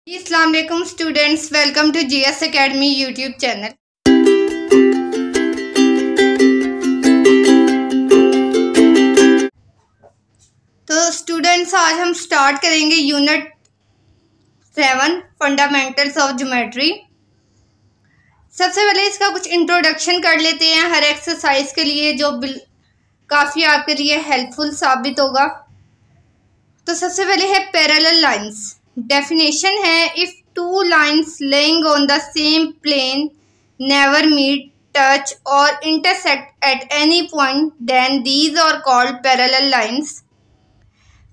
अस्सलाम वालेकुम students, welcome to GS academy YouTube channel. तो स्टूडेंट्स, आज हम स्टार्ट करेंगे यूनिट 7 फंडामेंटल्स ऑफ ज्योमेट्री। सबसे पहले इसका कुछ इंट्रोडक्शन कर लेते हैं हर एक्सरसाइज के लिए, जो काफ़ी आपके लिए हेल्पफुल साबित होगा। तो सबसे पहले है पैरेलल लाइंस। डेफिनेशन है, if two lines laying on the same plane never meet, touch or intersect at any point, then these are called parallel lines.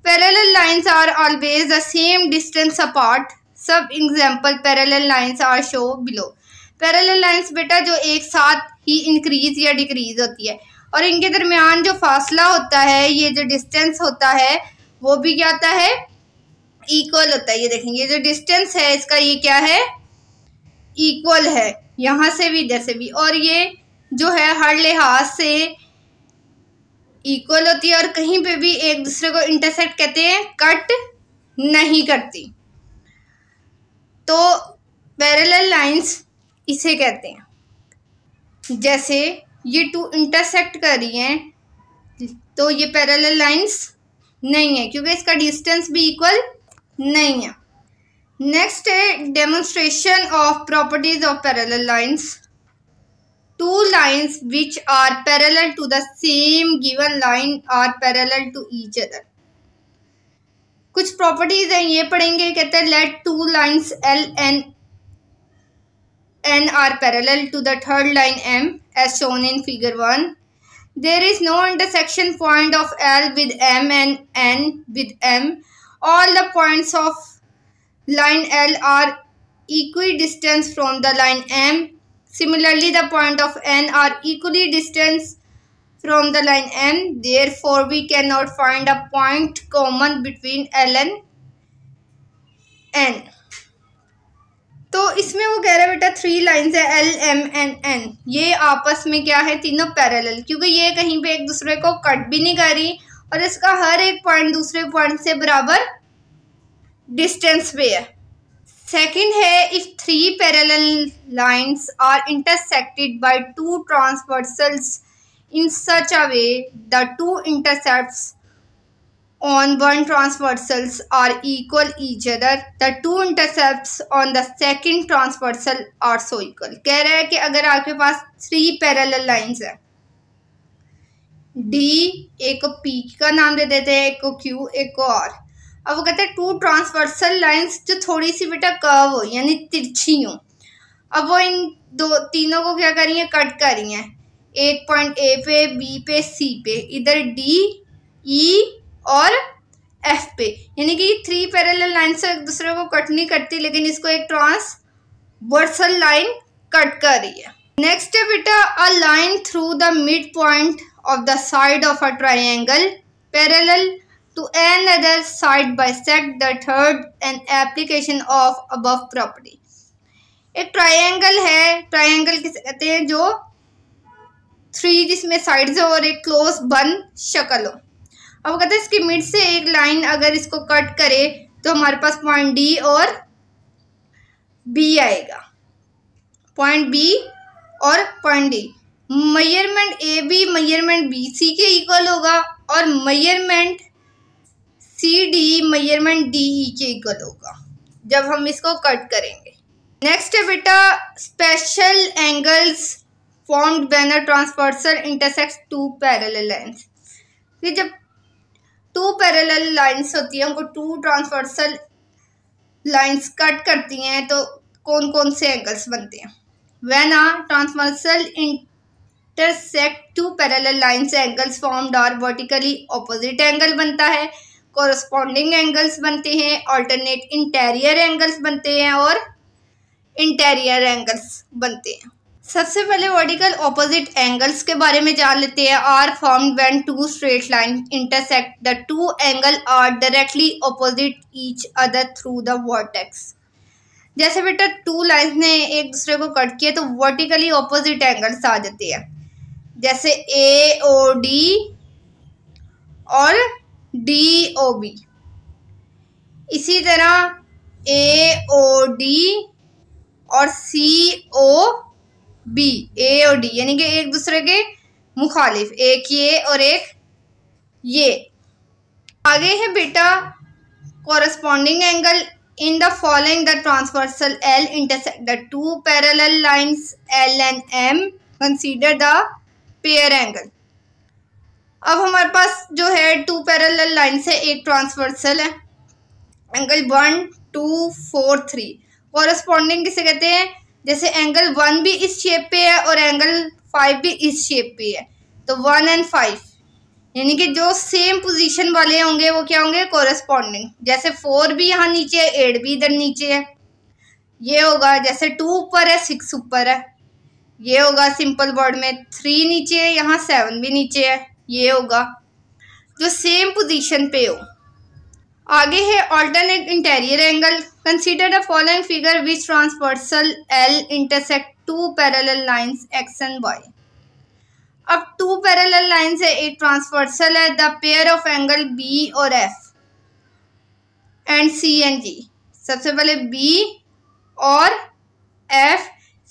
Parallel lines are always the same distance apart. Some example parallel lines are shown below. Parallel lines बेटा जो एक साथ ही increase या decrease होती है और इनके दरमियान जो फासला होता है, ये जो डिस्टेंस होता है, वो भी क्या होता है, इक्वल होता है। ये देखेंगे, जो डिस्टेंस है इसका ये क्या है, इक्वल है, यहाँ से भी इधर से भी, और ये जो है हर लिहाज से इक्वल होती है और कहीं पे भी एक दूसरे को इंटरसेक्ट कहते हैं, कट नहीं करती। तो पैरेलल लाइंस इसे कहते हैं। जैसे ये टू इंटरसेक्ट कर रही हैं तो ये पैरेलल लाइंस नहीं है, क्योंकि इसका डिस्टेंस भी इक्वल नहीं है। नेक्स्ट है demonstration of properties of parallel lines. Two lines which are parallel to the same given line are parallel to each other. कुछ प्रॉपर्टीज हैं, ये पढ़ेंगे। कहते हैं let two lines L and N are parallel to the third line M as shown in figure 1. There is no intersection point of L with M and N with M. All the points of line L are equidistant from the line M. Similarly, the point of N are equally distant from the line M. Therefore, we cannot find a point common between L and N. तो इसमें वो कह रहा है बेटा 3 lines है L, M and N, ये आपस में क्या है, तीनों पैरेलल, क्योंकि ये कहीं पे एक दूसरे को कट भी नहीं कर रही और इसका हर एक पॉइंट दूसरे पॉइंट से बराबर डिस्टेंस पे है। सेकंड है, if 3 parallel lines are intersected by 2 transversals in such a way the 2 intercepts on one transversals are equal each other, the 2 intercepts on the second transversal are so equal. कह रहा है कि अगर आपके पास 3 parallel lines है, D, एक को P का नाम दे देते हैं, एक को Q, एक को R। अब वो कहते हैं 2 ट्रांसवर्सल लाइंस जो थोड़ी सी बेटा कर्व हो, यानी तिरछी हो। अब वो इन तीनों को क्या कर रही है, कट कर रही हैं, एक पॉइंट A पे, B पे, C पे, इधर D, E और F पे, यानी कि 3 पैरेलल लाइन से एक दूसरे को कट नहीं करती, लेकिन इसको एक ट्रांसवर्सल लाइन कट कर रही है। नेक्स्ट है बेटा, a line through the mid point of the side of a triangle parallel to an other side bisect the third and application of above property. एक ट्राइंगल है, ट्राइंगल किसे कहते हैं, जो 3 जिसमें साइड्स हो और एक क्लोज बन शक्ल हो। अब कहते हैं इसकी मिड से एक लाइन अगर इसको कट करे तो हमारे पास पॉइंट D और B आएगा, पॉइंट B और point D। Measurement AB measurement BC के इक्वल होगा और मेजरमेंट CD मेजरमेंट DE के इक्वल होगा जब हम इसको कट करेंगे। नेक्स्ट है बेटा, special angles formed when a transversal intersects 2 parallel lines. ये जब 2 पैरेलल लाइंस होती है, उनको 2 ट्रांसवर्सल लाइंस कट करती हैं, तो कौन कौन से एंगल्स बनते हैं। When a transversal intersect 2 parallel lines, angles formed are vertically opposite angle बनता है, कोरस्पॉन्डिंग एंगल्स बनते हैं, ऑल्टरनेट इंटीरियर एंगल्स बनते हैं और इंटीरियर एंगल्स बनते हैं। सबसे पहले वर्टिकल ऑपोजिट एंगल्स के बारे में जान लेते हैं। Are formed when 2 straight line intersect, the 2 angle are directly opposite each other through the vertex. जैसे बेटा 2 लाइंस ने एक दूसरे को कट किया तो वर्टिकली ऑपोजिट एंगल्स आ जाते हैं, जैसे AOD और DOB। इसी तरह AOD और COB, AOD यानी कि एक दूसरे के मुखालिफ, एक ये और एक ये। आगे है बेटा corresponding angle in the following the transversal L intersect the two parallel lines L and M, consider the pair angle। अब हमारे पास जो है टू पैरेलल लाइन्स है, एक ट्रांसवर्सल है, एंगल 1 2 4 3। कॉरेस्पॉन्डिंग किसे कहते हैं? जैसे एंगल 1 भी इस शेप पे है और एंगल 5 भी इस शेप पे है, तो 1 और 5 यानी कि जो सेम पोजीशन वाले होंगे वो क्या होंगे? कॉरेस्पॉन्डिंग। जैसे 4 भी यहाँ नीचे है, 8 भी इधर नीचे है, ये होगा। जैसे 2 ऊपर है, 6 ऊपर है, ये होगा। सिंपल वर्ड में 3 नीचे है, यहाँ 7 भी नीचे है, ये होगा जो सेम पोजीशन पे हो। आगे है alternate interior angle. Consider the following figure which transversal L intersect two parallel lines X and Y। अब टू पैरेलल लाइंस है, एक ट्रांसवर्सल है। The pair of angle B और F and C and G। सबसे पहले B और F,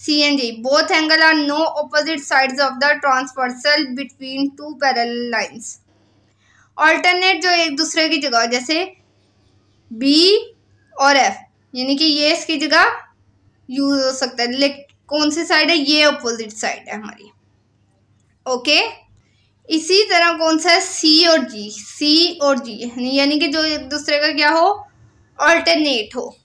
C and G, both angle are no opposite sides of the transversal between two parallel lines। Alternate जो एक दूसरे की जगह, जैसे B और F यानी कि ये इसकी जगह यूज हो सकता है, लेकिन कौन सी साइड है? ये अपोजिट साइड है हमारी। ओके इसी तरह कौन सा है? C और G, C और G यानी कि जो एक दूसरे का क्या हो? ऑल्टरनेट हो।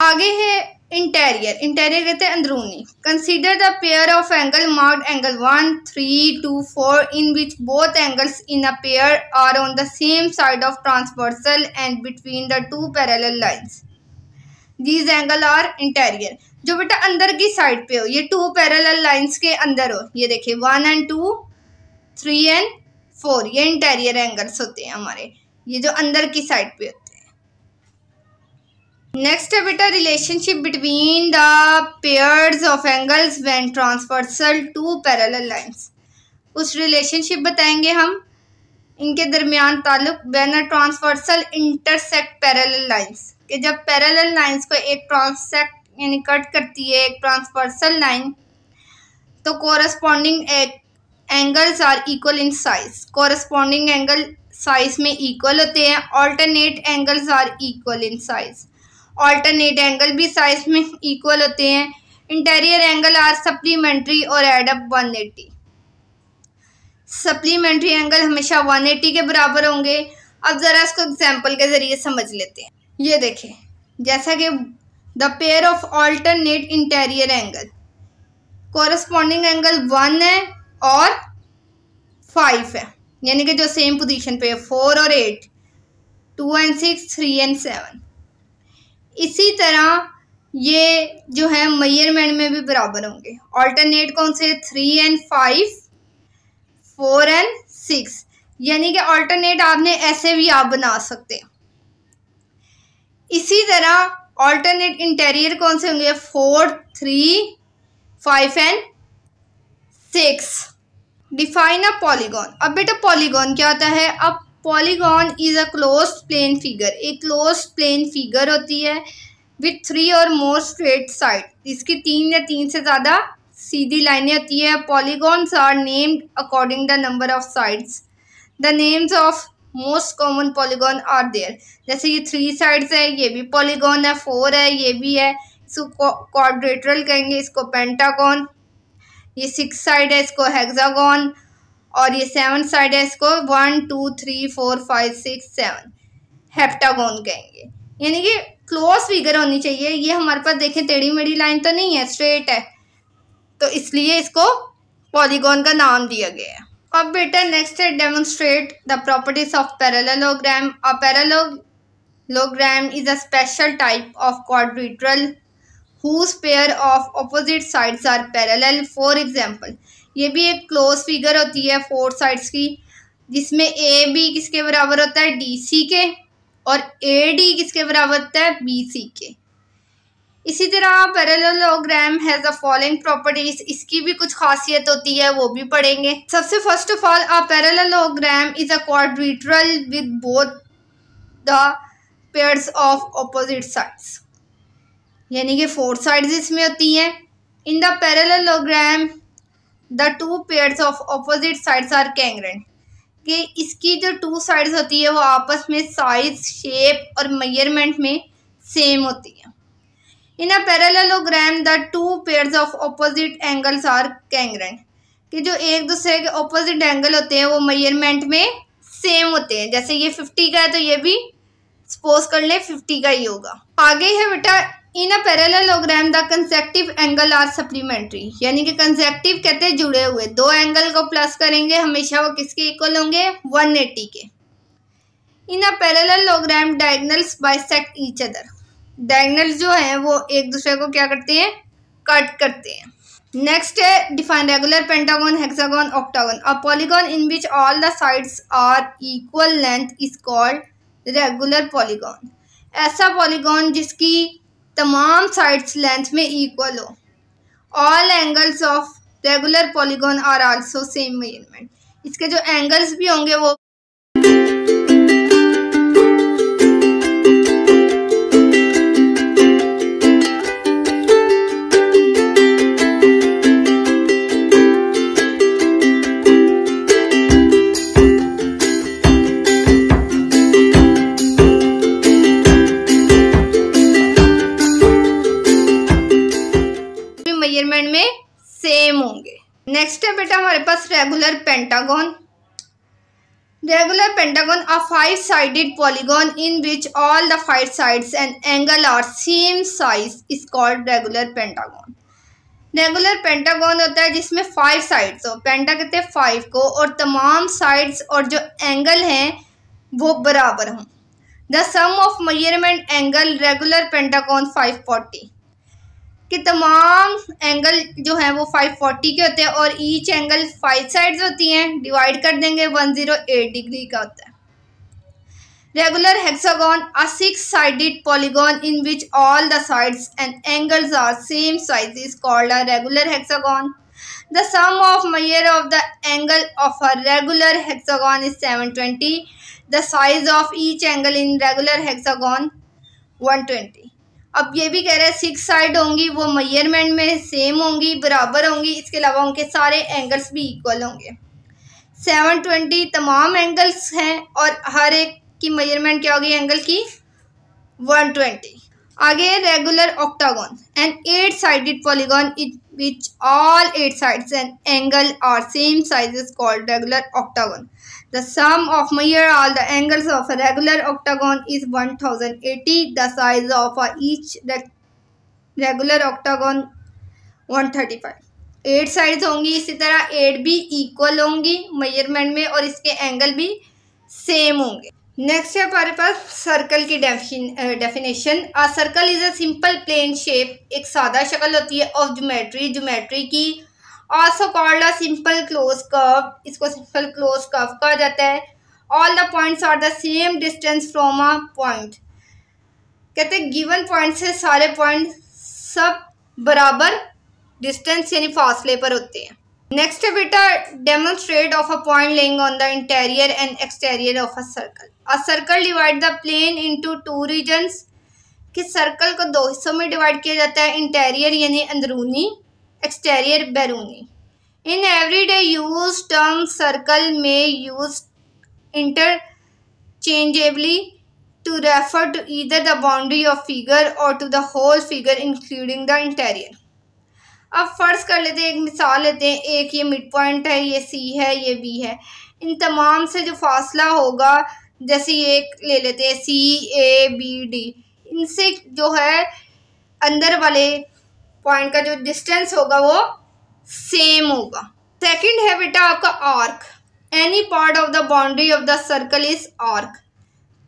आगे है इंटीरियर। इंटीरियर कहते हैं अंदरूनी। Consider the pair of angle marked angle 1 3 2 4 in which both angles in a pair are on the same side of transversal and between the two parallel lines. These angle are interior. जो बेटा अंदर की side पे हो, ये to parallel lines के अंदर हो, ये देखिए 1 and 2 3 and 4, ये इंटीरियर एंगल्स होते हैं हमारे, ये जो अंदर की साइड पे होते हैं। नेक्स्ट है बेटा relationship between the pairs of angles when transversal to parallel lines. कुछ रिलेशनशिप बताएंगे हम इनके दरमियान ताल्लुक। When a transversal intersect parallel lines, कि जब पैरेलल लाइंस को एक ट्रांससेक्ट यानी कट करती है एक ट्रांसवर्सल लाइन, तो corresponding angles are equal in size. Corresponding angle size में इक्वल होते हैं। Alternate angles are equal in size. Alternate angle भी साइज में इक्वल होते हैं। इंटीरियर एंगल आर सप्लीमेंट्री और एड अप 180। सप्लीमेंट्री एंगल हमेशा 180 के बराबर होंगे। अब जरा इसको एग्जांपल के जरिए समझ लेते हैं। ये देखें, जैसा कि the pair of alternate interior angle, corresponding angle 1 है और 5 है, यानी कि जो सेम पोजीशन पे है, 4 और 8, 2 and 6, 3 and 7। इसी तरह ये जो है मेजरमेंट में भी बराबर होंगे। ऑल्टरनेट कौन से? 3 and 5, 4 and 6, यानी कि ऑल्टरनेट आपने ऐसे भी आप बना सकते हैं। इसी तरह ऑल्टरनेट इंटीरियर कौन से होंगे? 4 3 5 and 6। Define a polygon. अब बेटा पॉलीगॉन क्या होता है? अब polygon is a closed plane figure. एक क्लोज्ड प्लेन फिगर होती है विथ 3 और मोर स्ट्रेट साइड। इसकी 3 या 3 से ज़्यादा सीधी लाइनें होती है। Polygons are named according the number of sides. The names of most common polygon are there. जैसे ये 3 साइड्स है, ये भी पॉलीगॉन है, 4 है, ये भी है, इसको क्वाड्रेटरल कहेंगे, इसको पेंटागॉन। ये 6 साइड है, इसको हेक्सागॉन, और ये 7 साइड है, इसको 1 2 3 4 5 6 7 हेप्टागोन कहेंगे। यानी कि क्लोज फिगर होनी चाहिए। ये हमारे पास देखें टेढ़ी मेढ़ी लाइन तो नहीं है, स्ट्रेट है, तो इसलिए इसको पॉलीगॉन का नाम दिया गया है। अब बेटा नेक्स्ट है demonstrate the properties of parallelogram. A parallelogram is a special type of quadrilateral whose pair of opposite sides are parallel। For example, ये भी एक क्लोज फिगर होती है 4 साइड्स की, जिसमें ए बी किसके बराबर होता है? डी सी के, और ए डी किसके बराबर होता है? बी सी के। इसी तरह parallelogram has the following properties. इसकी भी कुछ खासियत होती है, वो भी पढ़ेंगे। सबसे first of all, a parallelogram is a quadrilateral with both the pairs of opposite sides, यानी कि 4 साइड्स इसमें होती हैं। In the parallelogram the 2 pairs of opposite sides are congruent, कि इसकी जो 2 साइड्स होती है वो आपस में साइज, शेप और मेजरमेंट में सेम होती है। In a parallelogram the 2 pairs of opposite angles are congruent, कि जो एक दूसरे के ऑपोजिट एंगल होते हैं वो मेजरमेंट में सेम होते हैं। जैसे ये 50 का है तो ये भी सपोज कर ले 50 का ही होगा। आगे है बेटा, in a parallelogram the consecutive angle are supplementary, यानी कि कंसेक्टिव कहते हैं जुड़े हुए, 2 एंगल को प्लस करेंगे हमेशा वो किसके इक्वल होंगे, 180 के। In a parallelogram diagonals bisect each other, diagonals जो है वो एक दूसरे को क्या करते हैं, कट करते हैं। नेक्स्ट है define regular, pentagon, hexagon, octagon. A polygon in which all the sides are equal length is called regular polygon, ऐसा पॉलीगॉन जिसकी तमाम साइड्स लेंथ में इक्वल हो। All angles of regular polygon are also same measurement, इसके जो angles भी होंगे वो मेजरमेंट में सेम होंगे। नेक्स्ट है बेटा हमारे पास regular pentagon. Regular pentagon a 5 sided polygon in which all the 5 sides and angle are same size is called regular pentagon. Regular pentagon होता है जिसमें 5 साइड्स हो, पेंटा कहते हैं 5 को, और तमाम साइड्स और जो एंगल हैं वो बराबर हों। The sum of measurement angle regular pentagon 540, कि तमाम एंगल जो हैं वो 540 के होते हैं और ईच एंगल 5 साइड्स होती हैं, डिवाइड कर देंगे 108 डिग्री का होता है। Regular hexagon a 6 sided polygon in which all the sides and angles are same size is called a regular hexagon. The sum of measure of the angle of a regular hexagon is 720। The size of each angle in regular hexagon 120। अब ये भी कह रहे हैं 6 side होंगी वो measurement में same होंगी, बराबर होंगी, इसके अलावा उनके सारे एंगल्स भी इक्वल होंगे। 720 तमाम एंगल्स हैं और हर एक की मेजरमेंट क्या होगी एंगल की, 120। आगे regular octagon, an 8 sided polygon in which all 8 sides and angle are same size is called regular octagon. The sum of measure all the angles of a regular octagon is 1080. The size of each regular octagon 135. 8 sides होंगी, इसी तरह 8 भी equal होंगी measurement में और इसके angle भी same होंगे। नेक्स्ट है हमारे पास सर्कल की definition. A circle is a simple plain shape, एक सादा शक्ल होती है ऑफ ज्योमेट्री की। Also called a simple closed curve, इसको सिंपल क्लोज कर्व कहा जाता है। All the points are the same distance from a point, कहते हैं गिवन पॉइंट से सारे पॉइंट सब बराबर डिस्टेंस यानी फासले पर होते हैं। नेक्स्ट है बेटा demonstrate of a point lying on the interior and exterior of a circle. A circle divide the plane into 2 regions, कि सर्कल को 2 हिस्सों में डिवाइड किया जाता है, इंटीरियर यानी अंदरूनी, एक्सटीरियर बैरूनी। In everyday use term circle में use interchangeably to refer to either the boundary of figure और to the whole figure including the interior. अब फर्ज कर लेते हैं, एक मिसाल लेते हैं, एक ये मिड पॉइंट है, ये सी है, ये बी है। इन तमाम से जो फासला होगा, जैसे ये एक ले लेते हैं सी ए बी डी, इनसे जो है अंदर वाले पॉइंट का जो डिस्टेंस होगा वो सेम होगा। सेकंड है बेटा आपका arc. Any part of the boundary of the circle is arc,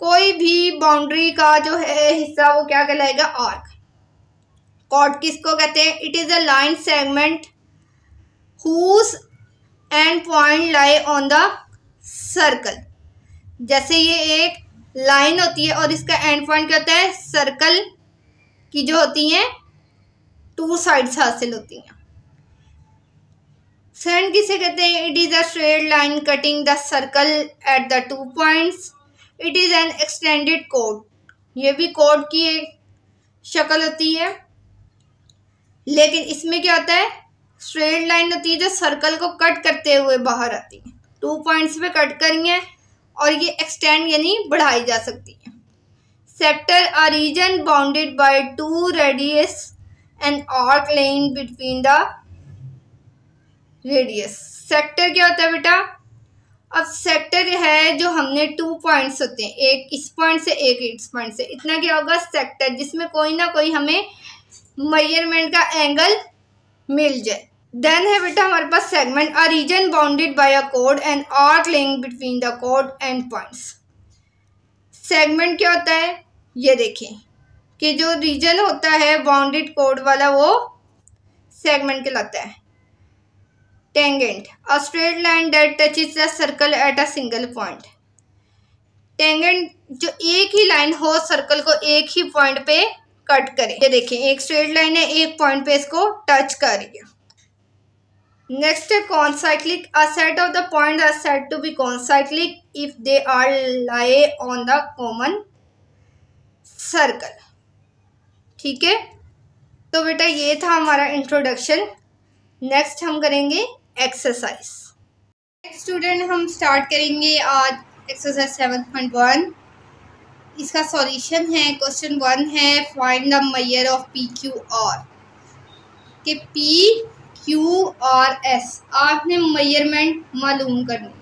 कोई भी बाउंड्री का जो है हिस्सा वो क्या कहलाएगा, आर्क। कॉर्ड किसको कहते हैं, it is a line segment whose end point lie on the circle. जैसे ये एक लाइन होती है और इसका एंड पॉइंट क्या होता है, सर्कल की जो होती हैं 2 साइड्स हासिल होती हैं। सेकंड किसे कहते हैं, it is a straight line cutting the circle at the 2 points. It is an extended code, ये भी कोड की एक शक्ल होती है, लेकिन इसमें क्या होता है, स्ट्रेट लाइन होती है जो सर्कल को कट करते हुए बाहर आती है। 2 पॉइंट्स पे कट करी है और ये एक्सटेंड यानी बढ़ाई जा सकती है। Sector a region bounded by 2 radius and arc line between the radius. Sector क्या होता है बेटा, अब सेक्टर है जो हमने 2 पॉइंट्स होते हैं, एक इस पॉइंट से एक इस पॉइंट से, इतना क्या होगा सेक्टर, जिसमें कोई ना कोई हमें मेजरमेंट का एंगल मिल जाए। देन है बेटा हमारे पास segment, a reason bounded bye a code and arc link between the code and points. Segment क्या होता है, ये देखें कि जो रीजन होता है बाउंडेड कोड वाला वो सेगमेंट कहलाता है। Tangent, a straight line that touches the circle at a single point. Tangent जो एक ही लाइन हो सर्कल को एक ही पॉइंट पे कट करे। ये देखें एक स्ट्रेट लाइन है, एक पॉइंट पे इसको टच कर रही है। नेक्स्ट है concyclic, a set of the point are said to be concyclic if they are lie on the common circle. ठीक है, तो बेटा ये था हमारा इंट्रोडक्शन। नेक्स्ट हम करेंगे एक्सरसाइज। स्टूडेंट हम स्टार्ट करेंगे आज एक्सरसाइज 7.1। इसका सॉल्यूशन है, क्वेश्चन 1 है find the measure of P Q are, कि पी क्यू आर एस आपने मेजरमेंट मालूम करनी है।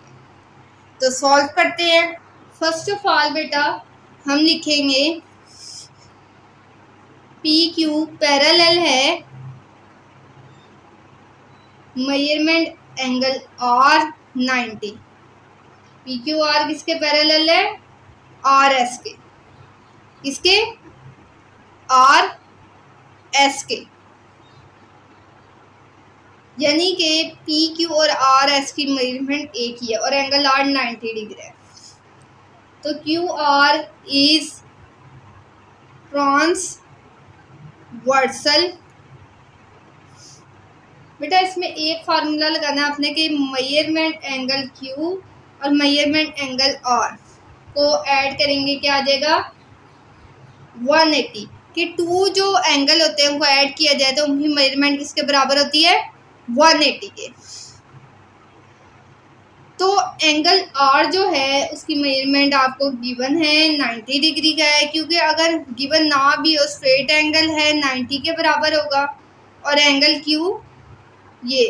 तो सॉल्व करते हैं। फर्स्ट ऑफ ऑल बेटा हम लिखेंगे पी क्यू पैरेलल है measurement angle are 90। P Q are किसके पैरेलल है, आर एस के, किसके, आर एस के, यानी कि पी क्यू और आर एस की मेजरमेंट एक ही है और एंगल आर 90 डिग्री है। तो क्यू आर इज ट्रांसवर्सल। बेटा इसमें एक फार्मूला लगाना है आपने कि मेजरमेंट एंगल क्यू और मेजरमेंट एंगल आर को ऐड करेंगे क्या आ जाएगा 180, कि 2 जो एंगल होते हैं उनको ऐड किया जाए तो उनकी मेजरमेंट किसके बराबर होती है 180 के। तो एंगल आर जो है उसकी मेजरमेंट आपको गिवन है 90 डिग्री का है, क्योंकि अगर गिवन ना भी हो स्ट्रेट एंगल है 90 के बराबर होगा। और एंगल क्यू ये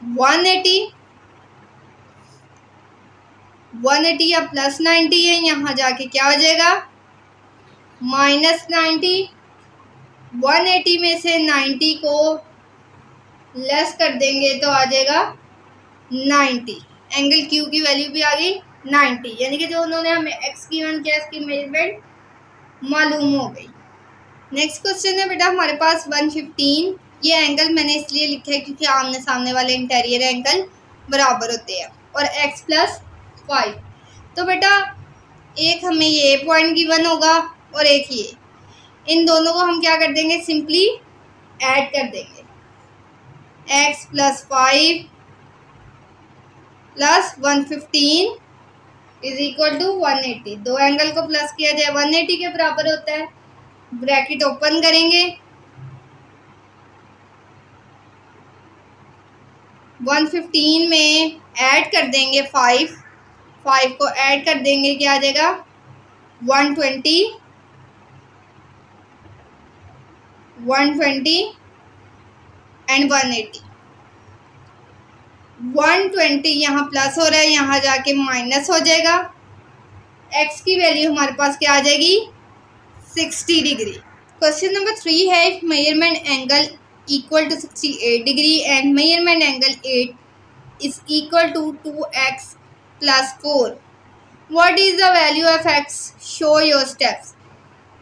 180 या प्लस 90 है, यहाँ जाके क्या हो जाएगा माइनस 90। 180 में से 90 को लेस कर देंगे तो आ जाएगा 90। एंगल क्यू की वैल्यू भी आ गई 90, यानी कि जो उन्होंने हमें एक्स गिवन किया इसकी मेजरमेंट मालूम हो गई। नेक्स्ट क्वेश्चन है बेटा हमारे पास 115। ये एंगल मैंने इसलिए लिखा है क्योंकि आमने सामने वाले इंटीरियर एंगल बराबर होते हैं और x + 5। तो बेटा एक हमें ये पॉइंट गिवन होगा और एक ये, इन दोनों को हम क्या कर देंगे सिंपली ऐड कर देंगे। x + 5 + 115 = 180। दो एंगल को प्लस किया जाए 180 के बराबर होता है। ब्रैकेट ओपन करेंगे, 115 में ऐड कर देंगे 5 को ऐड कर देंगे क्या आ जाएगा 120 एंड 180। 120 यहाँ प्लस हो रहा है, यहाँ जाके माइनस हो जाएगा। x की वैल्यू हमारे पास क्या आ जाएगी 60 डिग्री। क्वेश्चन नंबर 3 है measurement angle equal to 68 degree and measurement angle 8 is equal to 2x + 4. What is the value of x? Show your steps.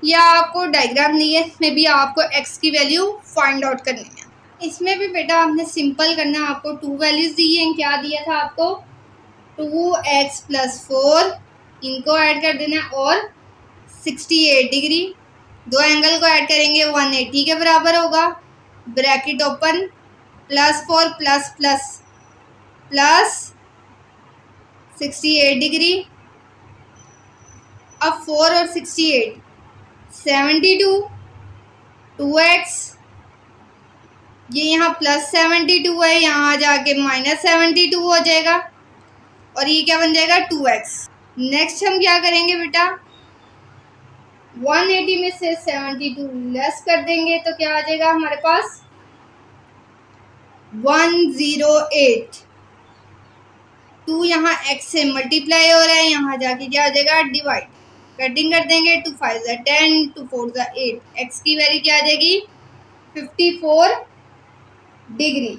या आपको डायग्राम नहीं है, इसमें भी आपको x की वैल्यू फाइंड आउट करनी है। इसमें भी बेटा आपने सिंपल करना है। आपको 2 वैल्यूज दी हैं, क्या दिया था आपको 2x + 4, इनको ऐड कर देना और 68 डिग्री। दो एंगल को ऐड करेंगे 180 के बराबर होगा। Bracket open +4 ++ 68 degree. अब 4 और 68 72 2x, ये यहाँ +72 है, यहाँ जाके -72 हो जाएगा और ये क्या बन जाएगा 2x। नेक्स्ट हम क्या करेंगे बेटा, 180 में से 72 लेस कर देंगे तो क्या आ जाएगा हमारे पास 108। 2 यहाँ x से मल्टीप्लाई हो रहा है, यहाँ जाके क्या आ जाएगा डिवाइड, कटिंग कर देंगे, 2 5 ज़ा 10, 2 4 ज़ा 8, x की वैल्यू क्या आ जाएगी 54 डिग्री।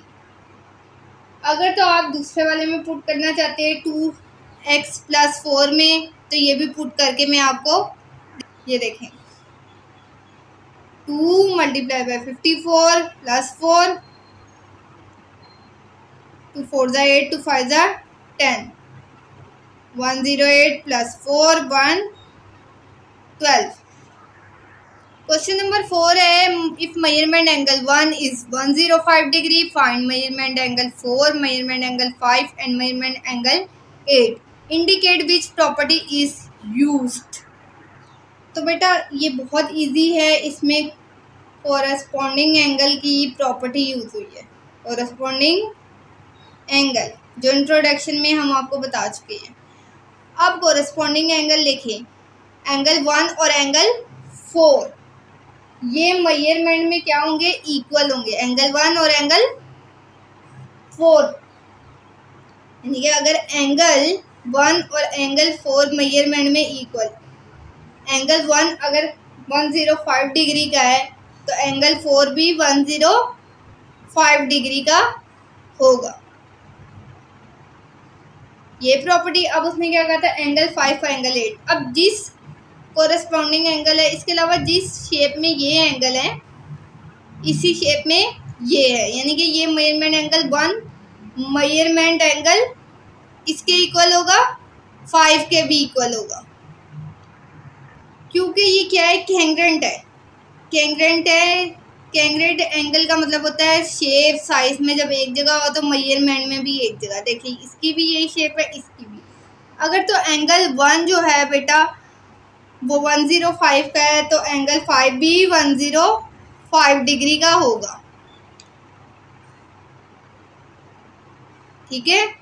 अगर तो आप दूसरे वाले में पुट करना चाहते हैं 2x + 4 में, तो ये भी पुट करके मैं आपको, ये देखें 2 × 54 + 4, 2 4 ज़ा 8, 2 5 ज़ा 10, 108 + 4 112। क्वेश्चन नंबर 4 है, if measurement angle 1 is 105 degree, find measurement angle 4, measurement angle 5 and measurement angle 8, indicate which property is used. तो बेटा ये बहुत इजी है, इसमें कोरस्पॉन्डिंग एंगल की प्रॉपर्टी यूज हुई है। कोरस्पॉन्डिंग एंगल जो इंट्रोडक्शन में हम आपको बता चुके हैं। अब कोरस्पॉन्डिंग एंगल लिखें, एंगल 1 और एंगल 4 ये मेजरमेंट में क्या होंगे, इक्वल होंगे, एंगल 1 और एंगल 4। यानी कि अगर एंगल 1 और एंगल 4 मेजरमेंट में इक्वल, एंगल 1 अगर 105 डिग्री का है तो एंगल 4 भी 105 डिग्री का होगा। ये प्रॉपर्टी। अब उसने क्या कहा था, एंगल 5 और एंगल 8। अब जिस कोरस्पॉन्डिंग एंगल है, इसके अलावा जिस शेप में ये एंगल है इसी शेप में ये है, यानी कि ये मेजरमेंट एंगल 1 मेजरमेंट एंगल इसके इक्वल होगा, 5 के भी इक्वल होगा, क्योंकि ये क्या है, कैंग्रेंट है। कैंग्रेंट है, कैंग्रेंट एंगल का मतलब होता है शेप साइज में जब एक जगह हो तो मेजरमेंट में भी एक जगह। देखिए इसकी भी यही शेप है, इसकी भी। अगर तो एंगल 1 जो है बेटा वो 105 का है तो एंगल 5 भी 105 डिग्री का होगा। ठीक है,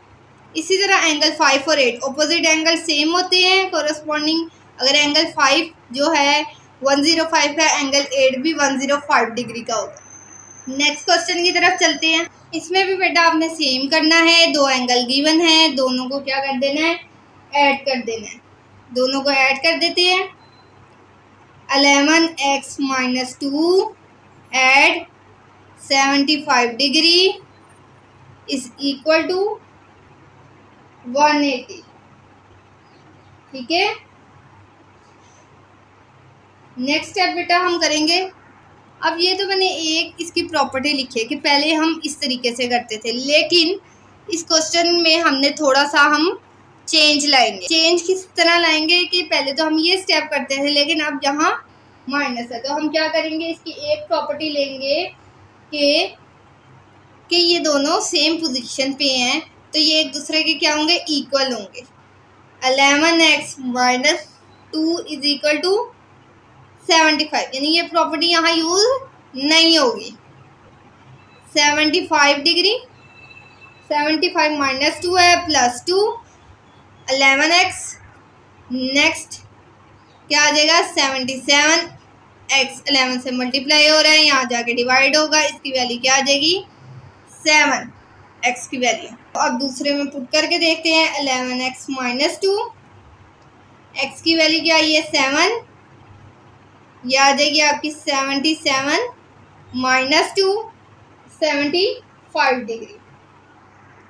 इसी तरह एंगल 5 और 8 ऑपोजिट एंगल सेम होते हैं कोरस्पॉन्डिंग। अगर एंगल 5 जो है 105 का, एंगल 8 भी 105 डिग्री का होगा। नेक्स्ट क्वेश्चन की तरफ चलते हैं। इसमें भी बेटा आपने सेम करना है, दो एंगल गिवन है, दोनों को क्या कर देना है, ऐड कर देना है। दोनों को ऐड कर देते हैं। 11x - 2 add 75 degree is equal to 180। ठीक है, नेक्स्ट स्टेप बेटा हम करेंगे। अब ये तो मैंने एक इसकी प्रॉपर्टी लिखी है कि पहले हम इस तरीके से करते थे, लेकिन इस क्वेश्चन में हमने थोड़ा सा हम चेंज लाएंगे। चेंज किस तरह लाएंगे कि पहले तो हम ये स्टेप करते थे, लेकिन अब यहाँ माइनस है तो हम क्या करेंगे, इसकी एक प्रॉपर्टी लेंगे कि ये दोनों सेम पोजीशन पे हैं तो ये एक दूसरे के क्या होंगे, इक्वल होंगे। 11x - 2 इज इक्वल टू 75, यानी ये प्रॉपर्टी यहाँ यूज नहीं होगी। 75 डिग्री, 75 - 2 है +2, 11x, नेक्स्ट क्या आ जाएगा 77x, 11 से मल्टीप्लाई हो रहा है, यहाँ जाके डिवाइड होगा, इसकी वैल्यू क्या आ जाएगी 7x की वैल्यू। तो अब दूसरे में पुट करके देखते हैं। 11x - 2, x की वैल्यू क्या आई है 7, ये आ जाएगी आपकी 77 - 2 75 डिग्री।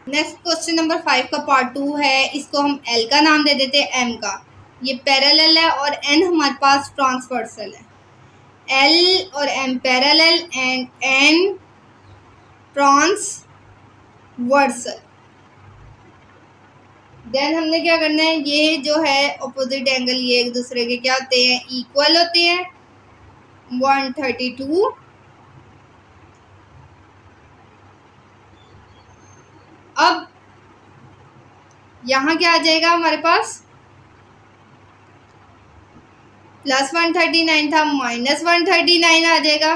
नेक्स्ट क्वेश्चन नंबर 5 का पार्ट 2 है, इसको हम L का नाम दे देते हैं M का। ये पैरेलल है और N हमारे पास ट्रांसवर्सल है। L और M parallel and N transversal. Then हमने क्या करना है, ये जो है ऑपोजिट एंगल ये एक दूसरे के क्या होते हैं, इक्वल होते हैं। 132 अब यहाँ क्या आ जाएगा हमारे पास प्लस 139 था, माइनस 139 आ जाएगा,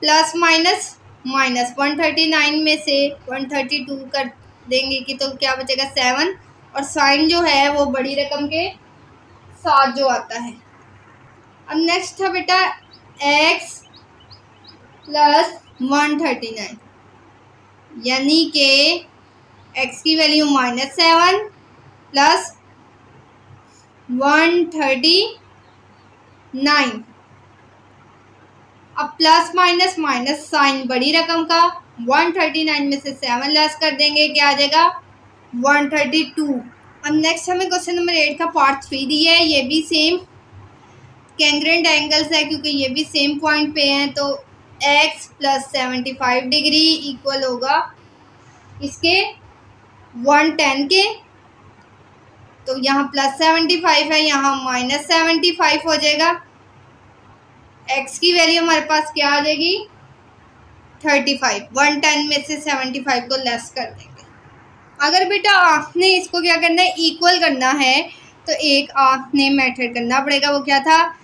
प्लस माइनस माइनस 139 में से 132 कर देंगे कि तो क्या बचेगा 7, और साइन जो है वो बड़ी रकम के साथ जो आता है। अब नेक्स्ट था बेटा x प्लस 139, यानी कि x की वैल्यू -7 प्लस 139। अब प्लस माइनस माइनस साइन बड़ी रकम का, 139 में से 7 लेस कर देंगे, क्या आ जाएगा 132। अब नेक्स्ट हमें क्वेश्चन नंबर 8 का पार्ट 3 दिया है। ये भी सेम कैंग्रेंट एंगल्स है क्योंकि ये भी सेम पॉइंट पे हैं। तो x प्लस 75 डिग्री इक्वल होगा इसके 110 के। तो यहाँ प्लस 75 है, यहाँ माइनस 75 हो जाएगा। x की वैल्यू हमारे पास क्या आ जाएगी 35। 110 में से 75 को लेस कर देंगे। अगर बेटा आपने इसको क्या करना है इक्वल करना है तो एक आपने मेथड करना पड़ेगा, वो क्या था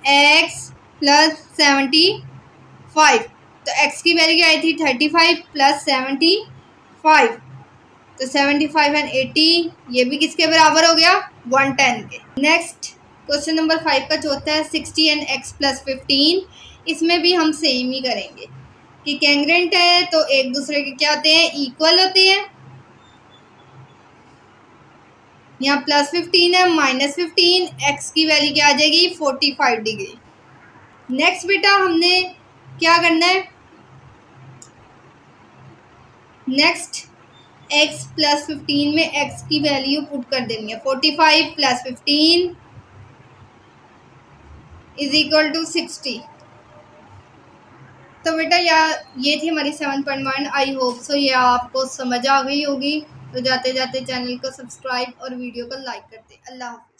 x प्लस 75। तो x की वैल्यू क्या आई थी 35 प्लस 75, तो 75 एंड 80 ये भी किसके बराबर हो गया 110 के। नेक्स्ट क्वेश्चन नंबर 5 का चौथा है 60 एंड x प्लस 15। इसमें भी हम सेम ही करेंगे कि कैंग्रेंट है तो एक दूसरे के क्या होते हैं इक्वल होते हैं। यहाँ प्लस 15 है माइनस 15, x की वैल्यू क्या आ जाएगी 45 डिग्री। नेक्स्ट बेटा हमने क्या करना है, नेक्स्ट x प्लस 15 में x की वैल्यू पुट कर देनी है। 45 प्लस 15 इज इक्वल टू 60। तो बेटा ये थी हमारी 7.1। आई होप सो ये आपको समझ आ गई होगी। तो जाते जाते चैनल को सब्सक्राइब और वीडियो को लाइक कर दे। अल्लाह हाफ़िज़।